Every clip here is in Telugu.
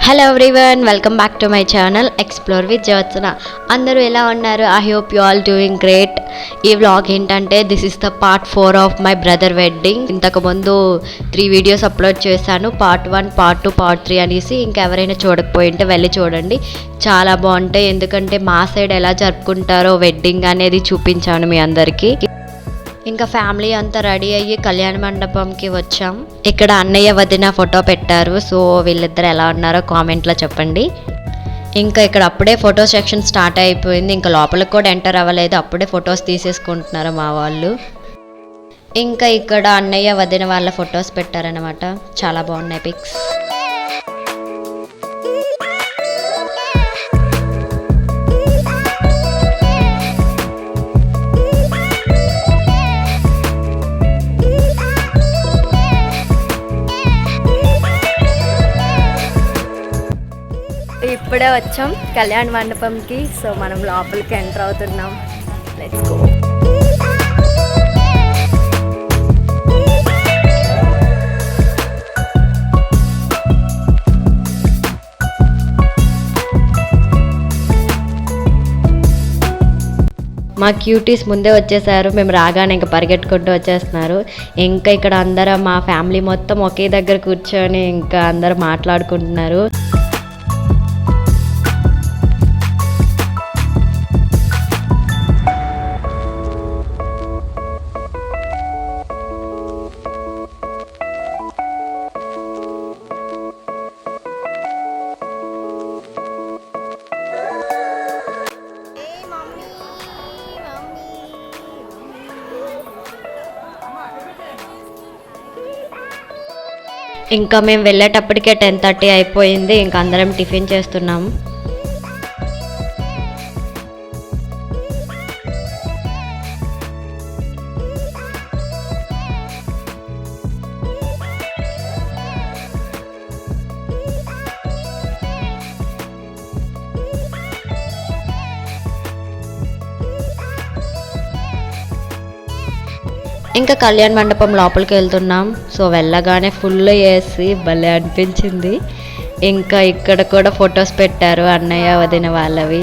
Hello everyone, welcome back to my channel explore with Jyotsna. అందరూ ఎలా ఉన్నారు? I hope you all doing great. ఈ వ్లాగ్ ఏంటంటే this is the part 4 of my brother wedding. ఇంతకుముందు 3 వీడియోస్ అప్లోడ్ చేశాను, పార్ట్ 1, పార్ట్ 2, పార్ట్ 3 అనేసి. ఇంకెవరైనా చూడకపోయింటే వెళ్ళి చూడండి, చాలా బాగుంటాయి. ఎందుకంటే మా సైడ్ ఎలా జరుపుకుంటారో వెడ్డింగ్ అనేది చూపించాను మీ అందరికీ. ఇంకా ఫ్యామిలీ అంతా రెడీ అయ్యి కళ్యాణ మండపంకి వచ్చాం. ఇక్కడ అన్నయ్య వదిన ఫోటో పెట్టారు. సో వీళ్ళిద్దరు ఎలా ఉన్నారో కామెంట్లో చెప్పండి. ఇంకా ఇక్కడ అప్పుడే ఫోటో సెక్షన్ స్టార్ట్ అయిపోయింది. ఇంకా లోపలికి కూడా ఎంటర్ అవ్వలేదు, అప్పుడే ఫొటోస్ తీసేసుకుంటున్నారు మా వాళ్ళు. ఇంకా ఇక్కడ అన్నయ్య వదిన వాళ్ళ ఫొటోస్ పెట్టారనమాట, చాలా బాగున్నాయి పిక్స్. ఇప్పుడే వచ్చాం కళ్యాణ మండపంకి. సో మనం లోపలికి ఎంటర్ అవుతున్నాం. Let's go. మా క్యూటీస్ ముందే వచ్చేసారు, మేము రాగానే ఇంకా పరిగెట్టుకుంటూ వచ్చేస్తున్నారు. ఇంకా ఇక్కడ అందరం మా ఫ్యామిలీ మొత్తం ఒకే దగ్గర కూర్చొని ఇంకా అందరూ మాట్లాడుకుంటున్నారు. ఇంకా మేము వెళ్ళేటప్పటికే 10:30 అయిపోయింది. ఇంకా అందరం టిఫిన్ చేస్తున్నాము. ఇంకా కళ్యాణ మండపం లోపలికి వెళ్తున్నాం. సో వెళ్ళగానే ఫుల్ ఏసీ భలే అనిపించింది. ఇంకా ఇక్కడ కూడా ఫొటోస్ పెట్టారు అన్నయ్య వదిన వాళ్ళవి.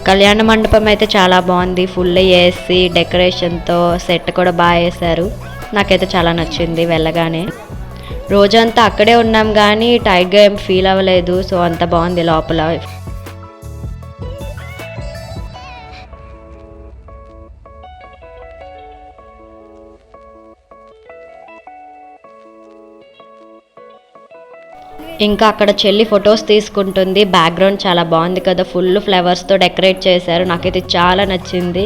కళ్యాణ మండపం అయితే చాలా బాగుంది, ఫుల్ ఏసీ డెకరేషన్తో సెట్ కూడా బాగా వేశారు. నాకైతే చాలా నచ్చింది. వెళ్ళగానే రోజంతా అక్కడే ఉన్నాం కానీ టైర్గా ఏం ఫీల్ అవ్వలేదు. సో అంత బాగుంది లోపల. ఇంకా అక్కడ చెల్లి ఫొటోస్ తీసుకుంటుంది. బ్యాక్గ్రౌండ్ చాలా బాగుంది కదా, ఫుల్ ఫ్లవర్స్తో డెకరేట్ చేశారు. నాకైతే చాలా నచ్చింది.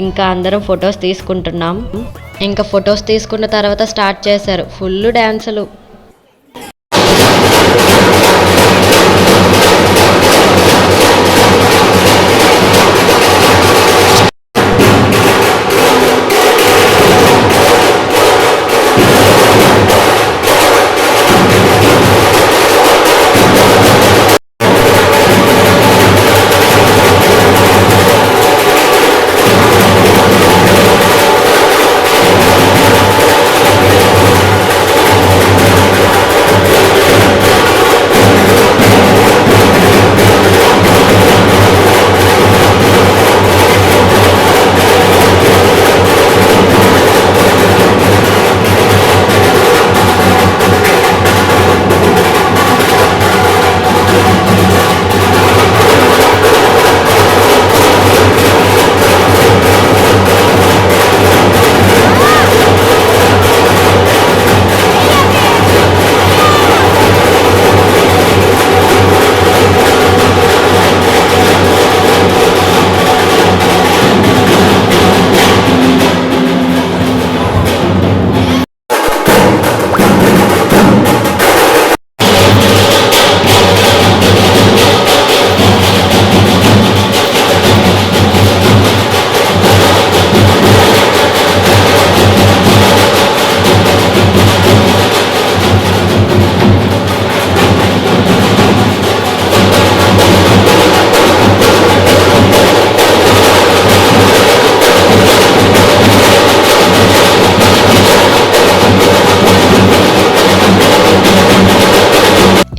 ఇంకా అందరం ఫొటోస్ తీసుకుంటున్నాం. ఇంకా ఫొటోస్ తీసుకున్న తర్వాత స్టార్ట్ చేశారు ఫుల్ డ్యాన్సులు.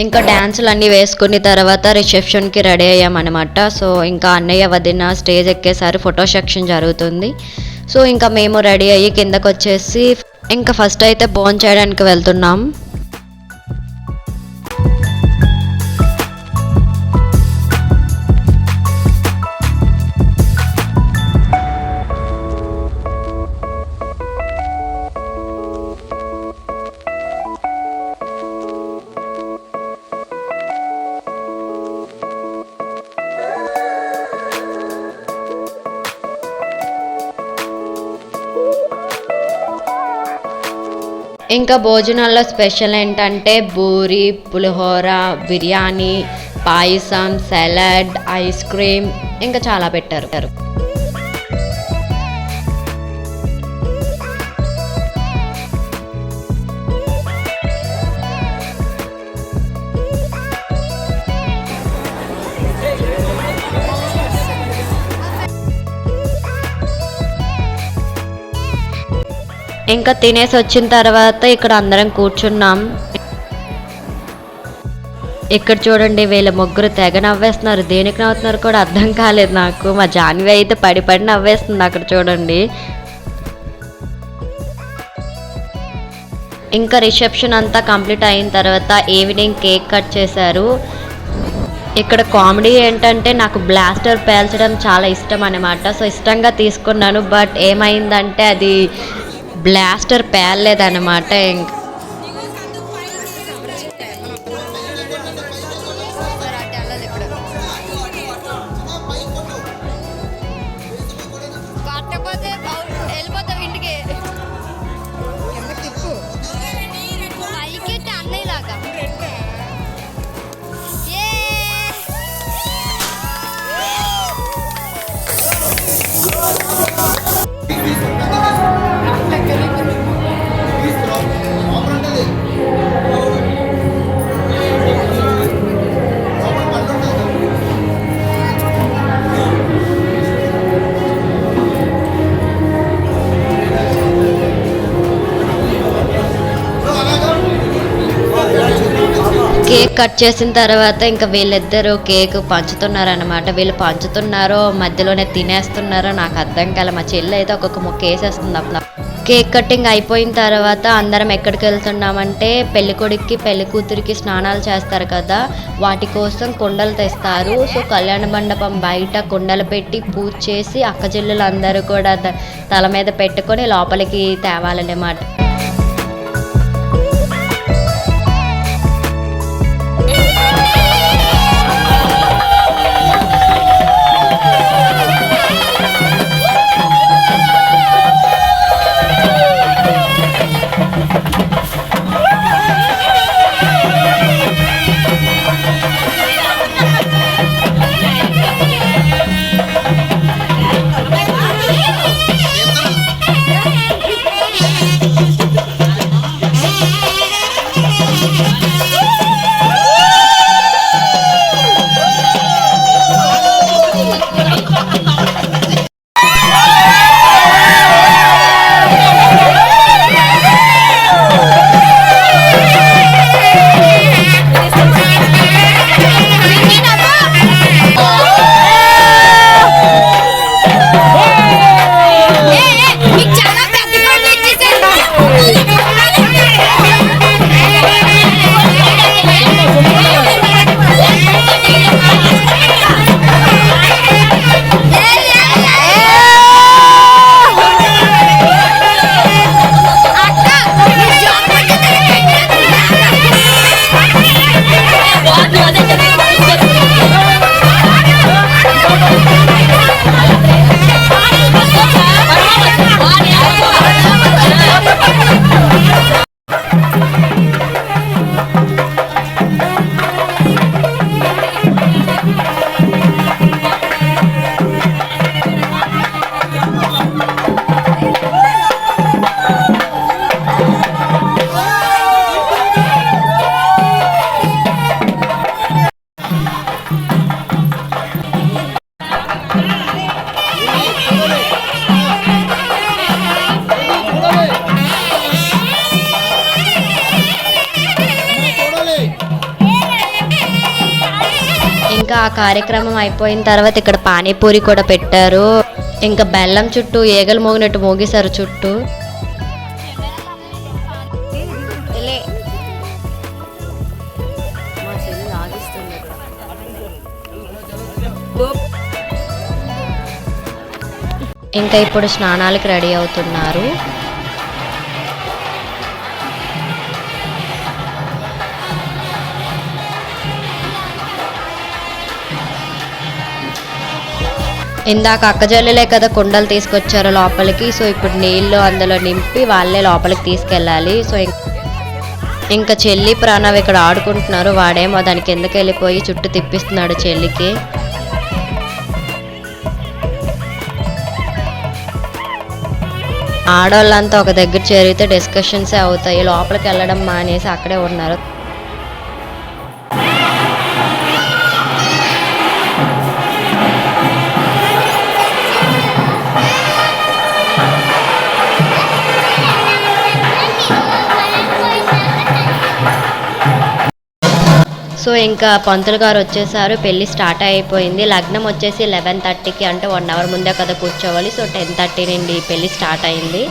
ఇంకా డ్యాన్సులు అన్నీ వేసుకున్న తర్వాత రిసెప్షన్కి రెడీ అయ్యామన్నమాట. సో ఇంకా అన్నయ్య వదిన స్టేజ్ ఎక్కేసారి ఫోటో సెక్షన్ జరుగుతుంది. సో ఇంకా మేము రెడీ అయ్యి కిందకు వచ్చేసి ఇంకా ఫస్ట్ అయితే భోజనం చేయడానికి వెళ్తున్నాం. ఇంకా భోజనాల్లో స్పెషల్ ఏంటంటే పూరి, పులిహోర, బిర్యానీ, పాయసం, సలాడ్, ఐస్ క్రీమ్ ఇంకా చాలా పెట్టారు. ఇంకా తినేసి వచ్చిన తర్వాత ఇక్కడ అందరం కూర్చున్నాం. ఇక్కడ చూడండి వీళ్ళ ముగ్గురు తెగ నవ్వేస్తున్నారు. దేనికి నవ్వుతున్నారు కూడా అర్థం కాలేదు నాకు. మా జాన్వి అయితే పడి నవ్వేస్తుంది అక్కడ చూడండి. ఇంకా రిసెప్షన్ అంతా కంప్లీట్ అయిన తర్వాత ఈవినింగ్ కేక్ కట్ చేశారు. ఇక్కడ కామెడీ ఏంటంటే నాకు బ్లాస్టర్ పేల్చడం చాలా ఇష్టం అనమాట. సో ఇష్టంగా తీసుకున్నాను. బట్ ఏమైందంటే అది బ్లాస్టర్ పేలలేదన్నమాట. ఇంకా కేక్ కట్ చేసిన తర్వాత ఇంకా వీళ్ళిద్దరూ కేక్ పంచుతున్నారనమాట. వీళ్ళు పంచుతున్నారో మధ్యలోనే తినేస్తున్నారో నాకు అర్థం కాలే. మా చెల్లి అయితే ఒక్కొక్క ముక్క వేసేస్తుంది అప్పుడు. కేక్ కటింగ్ అయిపోయిన తర్వాత అందరం ఎక్కడికి వెళ్తున్నామంటే పెళ్ళికొడుక్కి పెళ్లి కూతురికి స్నానాలు చేస్తారు కదా, వాటి కోసం కుండలు తెస్తారు. సో కళ్యాణ మండపం బయట కుండలు పెట్టి పూజ చేసి అక్క చెల్లెలు అందరూ కూడా తల మీద పెట్టుకొని లోపలికి తేవాలన్నమాట. ఇంకా ఆ కార్యక్రమం అయిపోయిన తర్వాత ఇక్కడ పానీపూరి కూడా పెట్టారు. ఇంకా బెల్లం చుట్టూ ఈగలు మోగినట్టు మోగేశారు చుట్టూ. ఇంకా ఇప్పుడు స్నానాలకు రెడీ అవుతున్నారు. ఇందాక అక్కజల్లెలే కదా కుండలు తీసుకొచ్చారు లోపలికి. సో ఇప్పుడు నీళ్ళు అందులో నింపి వాళ్ళే లోపలికి తీసుకెళ్ళాలి. సో ఇంకా చెల్లి ప్రణవ్ ఇక్కడ ఆడుకుంటున్నారు. వాడేమో దాని కిందకి వెళ్ళిపోయి చుట్టూ తిప్పిస్తున్నాడు చెల్లికి. ఆడవాళ్ళంతా ఒక దగ్గర చేరితే డిస్కషన్సే అవుతాయి. లోపలికి వెళ్ళడం మానేసి అక్కడే ఉన్నారు. సో ఇంకా పంతులు గారు వచ్చేసారు. పెళ్ళి స్టార్ట్ అయిపోయింది. లగ్నం వచ్చేసి 11:30కి, అంటే 1 అవర్ ముందే కదా కూర్చోవాలి. సో 10:30 నుండి పెళ్ళి స్టార్ట్ అయింది.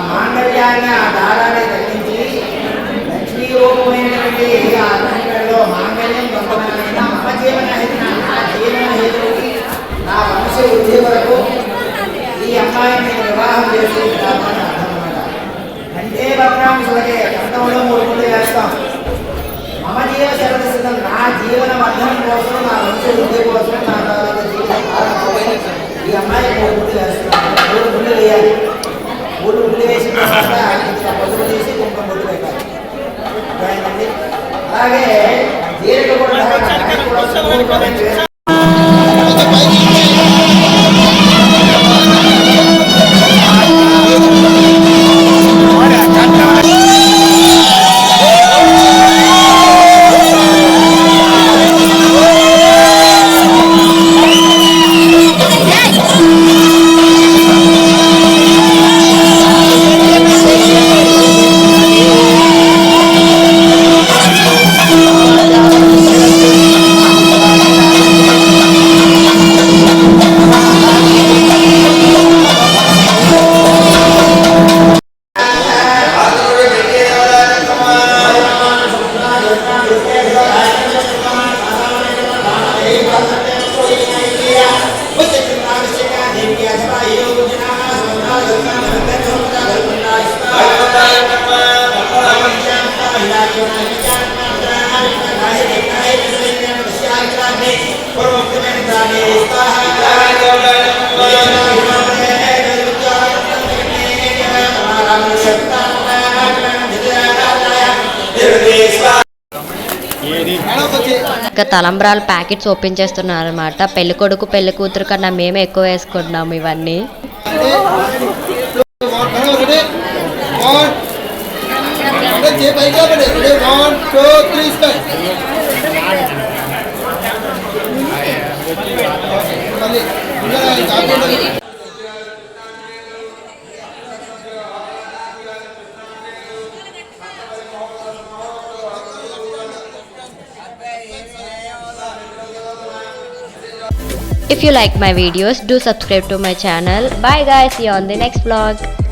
మాంగళ్యాన్ని ఆ దారాన్ని తగ్గించి లక్ష్మీ రూపమైనటువంటి ఆ రంగంలో మాంగళ్యం పొందడానికి మమ జీవన హేతువుకి నా వంశ వృద్ధి వరకు ఈ అమ్మాయిని వివాహం చేసుకుంటామని అర్థం అన్నమాట. అంటే భద్రాంశులకే కంఠంలో 3 ముళ్ళు వేస్తాం. మమ జీవ శరదసిద్ధం, నా జీవన వర్ధనం కోసం, నా వంశ వృద్ధి కోసం, నా జీవన ఈ అమ్మాయి 3 ముళ్ళు వేస్తున్నాను. 3 ముళ్ళు వేయాలి. 3 ముళ్ళు వేసిన తర్వాత పొద్దులు తీసి కుంకుమ ముళ్ళు పెట్టాలి. అలాగే దీనికి కూడా ఇంకా తలంబ్రాల ప్యాకెట్స్ ఓపెన్ చేస్తున్నారు అనమాట. పెళ్లి కొడుకు పెళ్లి కూతురు కన్నా మేమే ఎక్కువ వేసుకుంటున్నాము ఇవన్నీ. If you like my videos, do subscribe to my channel. Bye guys, see you on the next vlog.